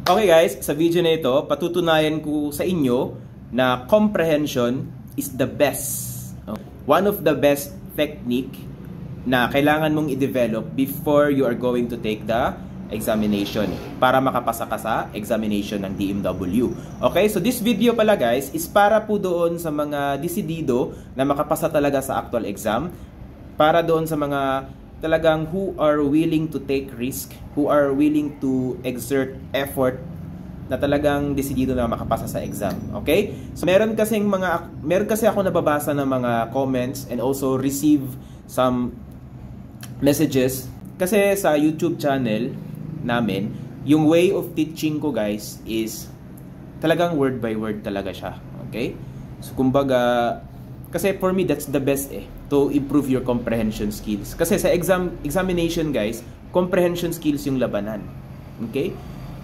Okay guys, sa video na ito, patutunayan ko sa inyo na comprehension is the best. One of the best technique na kailangan mong i-develop before you are going to take the examination para makapasa ka sa examination ng DMW. Okay, so this video pala guys is para po doon sa mga desidido na makapasa talaga sa actual exam, para doon sa mga talagang who are willing to take risk, who are willing to exert effort na talagang desidido na makapasa sa exam. Okay? So meron kasi ako nababasa ng mga comments and also receive some messages kasi sa YouTube channel namin, yung way of teaching ko guys is talagang word by word talaga siya. Okay? So kumbaga, kasi for me that's the best to improve your comprehension skills. Kasi sa examination guys, comprehension skills yung labanan. Okay?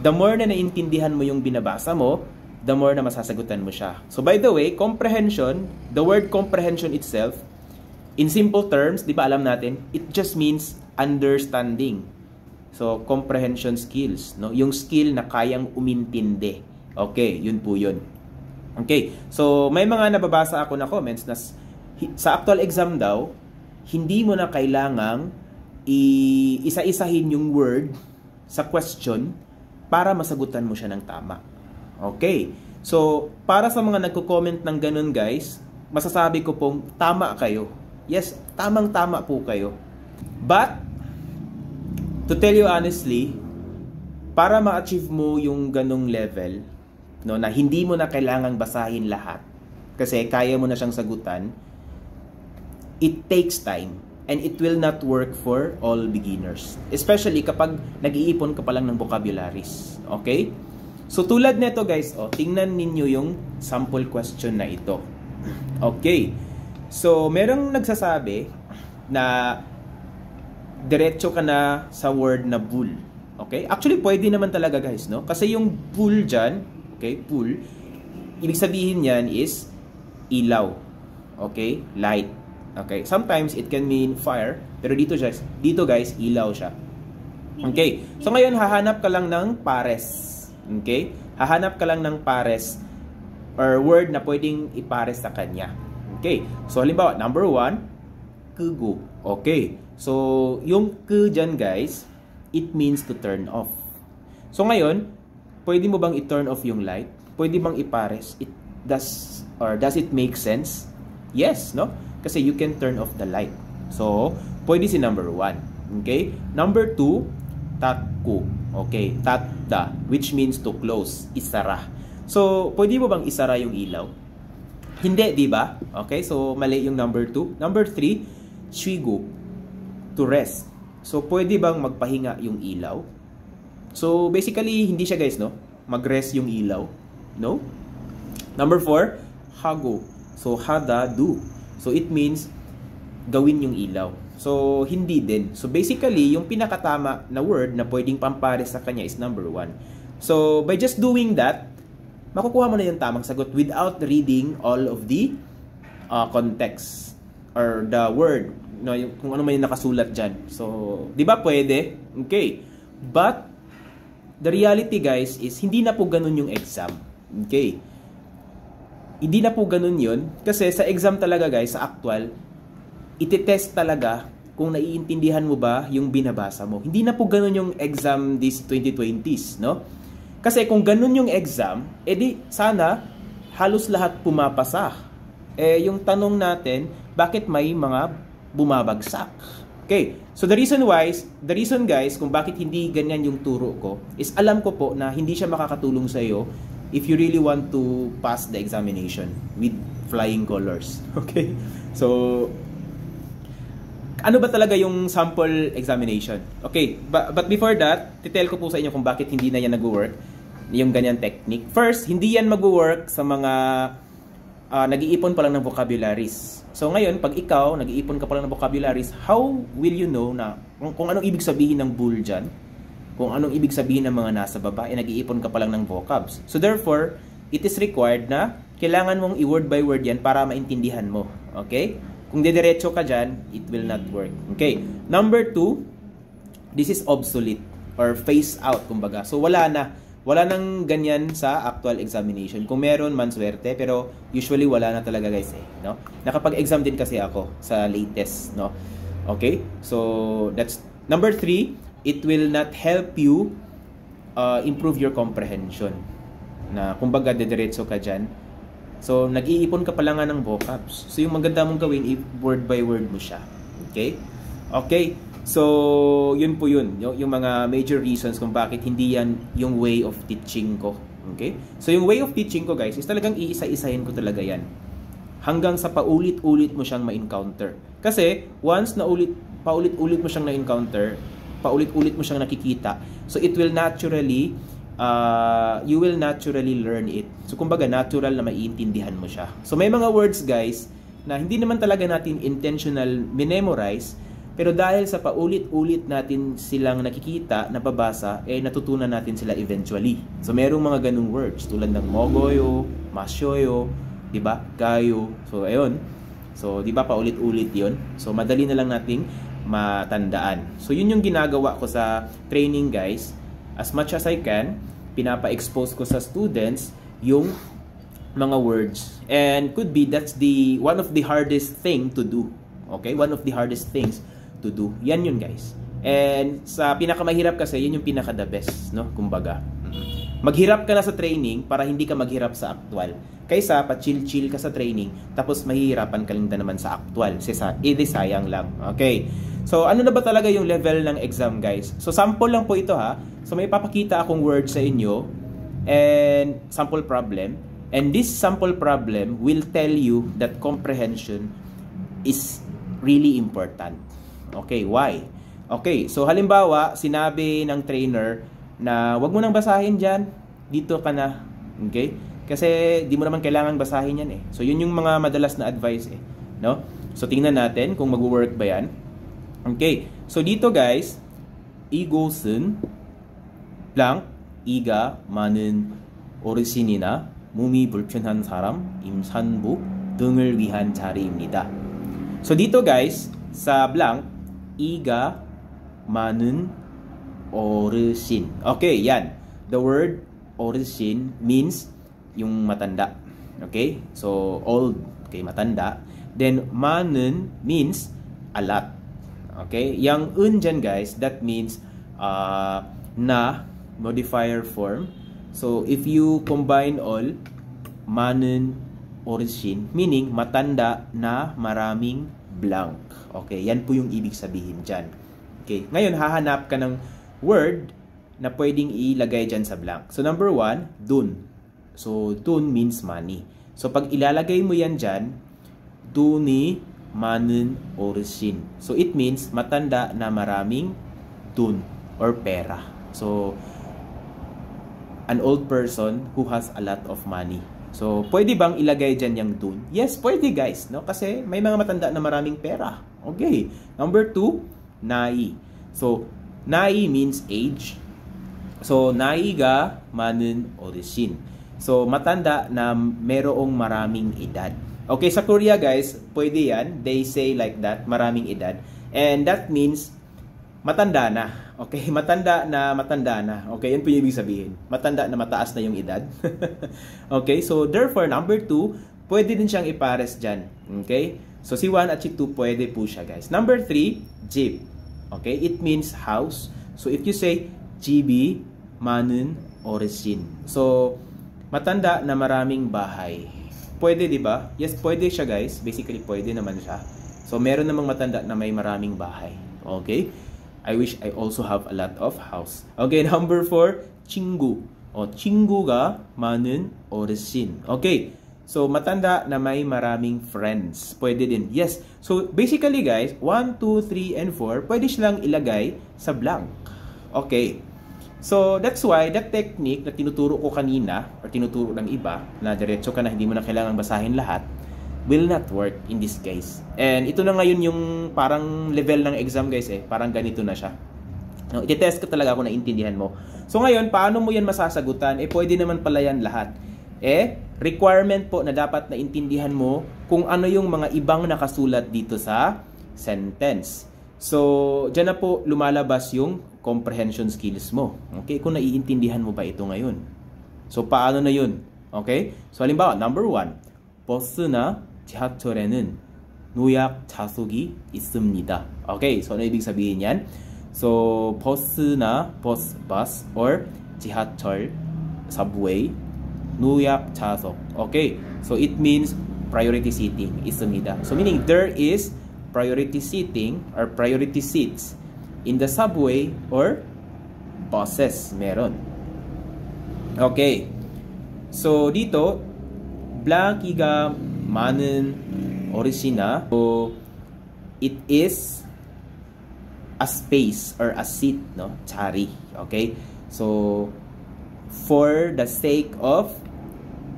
The more na naintindihan mo yung binabasa mo, the more na masasagutan mo siya. So by the way, comprehension, the word comprehension itself, in simple terms, di ba alam natin, it just means understanding. So comprehension skills, no? Yung skill na kayang umintindi. Okay, yun po yun. Okay, so may mga nababasa ako na comments na sa actual exam daw, hindi mo na kailangang isa-isahin yung word sa question para masagutan mo siya ng tama. Okay, so para sa mga nagko-comment ng ganun guys, masasabi ko pong tama kayo. Yes, tamang-tama po kayo. But, to tell you honestly, para ma-achieve mo yung ganung level, no, na hindi mo na kailangang basahin lahat kasi kaya mo na siyang sagutan, it takes time and it will not work for all beginners, especially kapag nag-iipon ka pa lang ng vocabularies. Okay, so tulad nito guys, tingnan ninyo yung sample question na ito. Okay, so merong nagsasabi na diretso ka na sa word na bull. Okay, actually pwede naman talaga guys, no, kasi yung bull dyan, okay, pool, ibig sabihin yan is ilaw. Okay? Light. Okay? Sometimes it can mean fire, pero dito guys, ilaw siya. Okay? So ngayon, hahanap ka lang ng pares. Okay? Hahanap ka lang ng pares or word na pwedeng ipares sa kanya. Okay? So halimbawa, number 1, kugo. Okay? So, yung ku dyan guys, it means to turn off. So ngayon, pwede mo bang i-turn off yung light? Pwede bang ipares? Does it make sense? Yes, no? Kasi you can turn off the light. So, pwede si number 1. Okay? Number 2, tatku. Okay, tatta, which means to close, isara. So, pwede mo bang isara yung ilaw? Hindi, di ba? Okay, so mali yung number 2. Number 3, shigu, to rest. So, pwede bang magpahinga yung ilaw? So, basically, hindi siya guys, no? Mag-rest yung ilaw. No? Number 4, hago. So, hada, do. So, it means gawin yung ilaw. So, hindi din. So, basically, yung pinakatama na word na pwedeng pampares sa kanya is number 1. So, by just doing that, makukuha mo na yung tamang sagot without reading all of the context or the word. No, kung ano man yung nakasulat dyan. So, di ba pwede? Okay. But, the reality guys is hindi na po ganun yung exam. Okay? Hindi na po ganun yun kasi sa exam talaga guys, sa actual, iti-test talaga kung naiintindihan mo ba yung binabasa mo. Hindi na po ganun yung exam this 2020s, no? Kasi kung ganun yung exam, edi sana halos lahat pumapasa. Yung tanong natin, bakit may mga bumabagsak? Okay, so the reason guys, kung bakit hindi ganyan yung turo ko, is alam ko po na hindi siya makakatulong sa iyo if you really want to pass the examination with flying colors. Okay, so ano ba talaga yung sample examination? Okay, but before that, titell ko po sa inyo kung bakit hindi na yan nag-work, yung ganyan technique. First, hindi yan mag-work sa mga nag-iipon pa lang ng vocabularies. So ngayon, pag ikaw, nag-iipon ka pa lang ng vocabularies, how will you know na kung anong ibig sabihin ng bull dyan? Kung anong ibig sabihin ng mga nasa baba, nag-iipon ka pa lang ng vocabs. So therefore, it is required na kailangan mong i-word by word yan para maintindihan mo. Okay? Kung didiretso ka dyan, it will not work. Okay? Number 2, this is obsolete or phase out, kumbaga. So wala na. Wala nang ganyan sa actual examination. Kung meron man, swerte, pero usually wala na talaga guys eh, no? Nakapag-exam din kasi ako sa latest, no? Okay? So, that's number 3, it will not help you improve your comprehension. Na kumbaga dediretso ka dyan. So, nag-iipon ka pala nga ng vocabs. So, yung maganda mong gawin, word by word mo siya. Okay? Okay. So, yun po yun. Yung mga major reasons kung bakit hindi yan yung way of teaching ko. Okay? So, yung way of teaching ko, guys, is talagang iisa-isahin ko talaga yan. Hanggang sa paulit-ulit mo siyang ma-encounter. Kasi, once na paulit-ulit mo siyang na-encounter, paulit-ulit mo siyang nakikita, so it will naturally, you will naturally learn it. So, kumbaga, natural na maiintindihan mo siya. So, may mga words, guys, na hindi naman talaga natin intentional memorize, pero dahil sa paulit-ulit natin silang nakikita, nababasa, natutunan natin sila eventually. So, merong mga ganung words tulad ng mogoyo, masyoyo, di ba? Gayo. So, ayun. So, di ba paulit-ulit 'yon? So, madali na lang nating matandaan. So, yun yung ginagawa ko sa training, guys. As much as I can, pinapa-expose ko sa students yung mga words. And could be that's the one of the hardest thing to do. Okay? One of the hardest things to do. Yan yun, guys. And sa pinakamahirap kasi, yun yung pinaka-the best, no? Kumbaga. Maghirap ka na sa training para hindi ka maghirap sa actual. Kaysa pa-chill-chill ka sa training, tapos mahihirapan ka lang naman sa actual. Sayang lang. Okay. So, ano na ba talaga yung level ng exam, guys? So, sample lang po ito, ha? So, may papakita akong word sa inyo and sample problem. And this sample problem will tell you that comprehension is really important. Okay, why? Okay, so halimbawa, sinabi ng trainer na wag mo nang basahin dyan, dito ka na. Okay? Kasi di mo naman kailangan basahin yan eh. So yun yung mga madalas na advice eh, no? So tingnan natin kung mag-work ba yan. Okay. So dito, guys, 이곳은 blank 이가 많은 어르신이나 몸이 불편한 사람, 임산부 등을 위한 자리입니다. So dito, guys, sa blank 이가 많은 어르신. Okay, yan. The word 어르신 means yung matanda. Okay? So, old. Okay, matanda. Then, 많은 means a lot. Okay? Yang un dyan, guys, that means na modifier form. So, if you combine all, 많은 어르신, meaning matanda na maraming blank. Okay? Yan po yung ibig sabihin dyan. Okay? Ngayon, hahanap ka ng word na pwedeng ilagay dyan sa blank. So, number 1, dun. So, dun means money. So, pag ilalagay mo yan dyan, 돈이 많은 어르신. So, it means matanda na maraming dun or pera. So, an old person who has a lot of money. So, pwede bang ilagay dyan yung dun? Yes, pwede, guys. No? Kasi may mga matanda na maraming pera. Okay. Number 2, 나이. So, 나이 means age. So, 나이가 많은 어르신. So, matanda na merong maraming edad. Okay, sa Korea, guys, pwede yan. They say like that, maraming edad. And that means, matanda na. Okay, matanda na. Okay, yan po yung ibig sabihin. Matanda na mataas na yung edad. Okay, so therefore, number 2, pwede din siyang ipares dyan. Okay, so si 1 at si 2, pwede po siya, guys. Number 3, 집. Okay, it means house. So if you say, 집이 많은 어르신. So, matanda na maraming bahay. Pwede, di ba? Yes, pwede siya, guys. Basically, pwede naman siya. So, meron namang matanda na may maraming bahay. Okay? I wish I also have a lot of house. Okay, number 4, 친구. 친구가 많은 어르신. Okay. So, matanda na may maraming friends. Pwede din. Yes. So, basically, guys, 1, 2, 3, and 4, pwede silang ilagay sa blank. Okay. So, that's why that technique na tinuturo ko kanina or tinuturo ng iba na diretso ka na hindi mo na kailangan basahin lahat will not work in this case. And ito na ngayon yung parang level ng exam, guys eh. Parang ganito na siya. No, iti-test ko talaga kung naintindihan mo. So, ngayon, paano mo yan masasagutan? Pwede naman pala yan lahat. Requirement po na dapat naintindihan mo kung ano yung mga ibang nakasulat dito sa sentence. So, dyan na po lumalabas yung comprehension skills mo. Okay? Kung naiintindihan mo ba ito ngayon. So, paano na yun? Okay? So, halimbawa, number 1. 버스나 지하철에는 노약 좌석이 있습니다. Okay? So, ano ibig sabihin yan? So, 버스나 bus or 지하철, subway, 노약 좌석. Okay? So, it means priority seating 있습니다. So, meaning there is priority seating or priority seats in the subway or buses. Meron. Okay. So, dito, 블랑키가 많은 어르신아. So, it is a space or a seat, no? 자리. Okay? So, for the sake of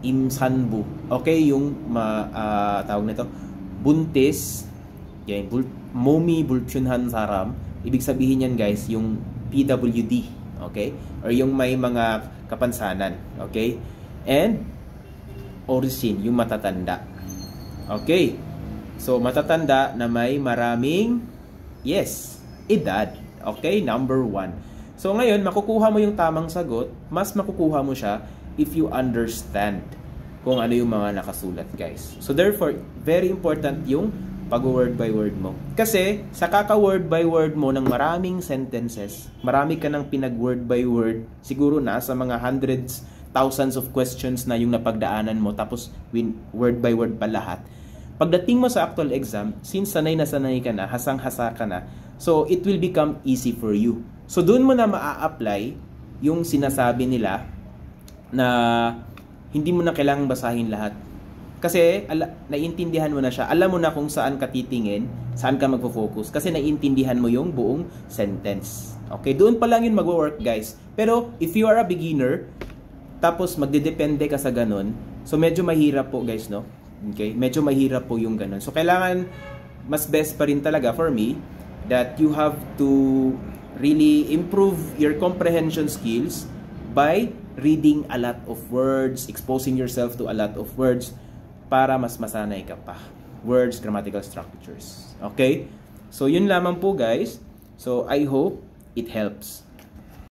임산부. Okay? Yung tawag nito, buntis, 몸이 불편한 사람. Ibig sabihin yan guys, yung PWD. Okay? Or yung may mga kapansanan. Okay? And 어르신, yung matatanda. Okay? So, matatanda na may maraming, yes, edad. Okay? Number 1. So, ngayon, makukuha mo yung tamang sagot. Mas makukuha mo siya if you understand kung ano yung mga nakasulat, guys. So, therefore, very important yung pag-word by word mo. Kasi, sa kaka-word by word mo ng maraming sentences, marami ka ng pinag-word by word, siguro na sa mga hundreds, thousands of questions na yung napagdaanan mo, tapos word by word pa lahat. Pagdating mo sa actual exam, since sanay na sanay ka na, hasang-hasa ka na, so it will become easy for you. So doon mo na maa-apply yung sinasabi nila na hindi mo na kailangang basahin lahat. Kasi naiintindihan mo na siya. Alam mo na kung saan ka titingin, saan ka magfo-focus. Kasi naiintindihan mo yung buong sentence. Okay, doon pa lang yun mag-work, guys. Pero if you are a beginner, tapos magdedepende ka sa ganun, so medyo mahirap po, guys, no? Okay? Medyo mahirap po yung ganun. So kailangan, mas best pa rin talaga for me, that you have to really improve your comprehension skills by reading a lot of words, exposing yourself to a lot of words, para mas masanay ka pa. Words, grammatical structures. Okay? So, yun lamang po, guys. So, I hope it helps.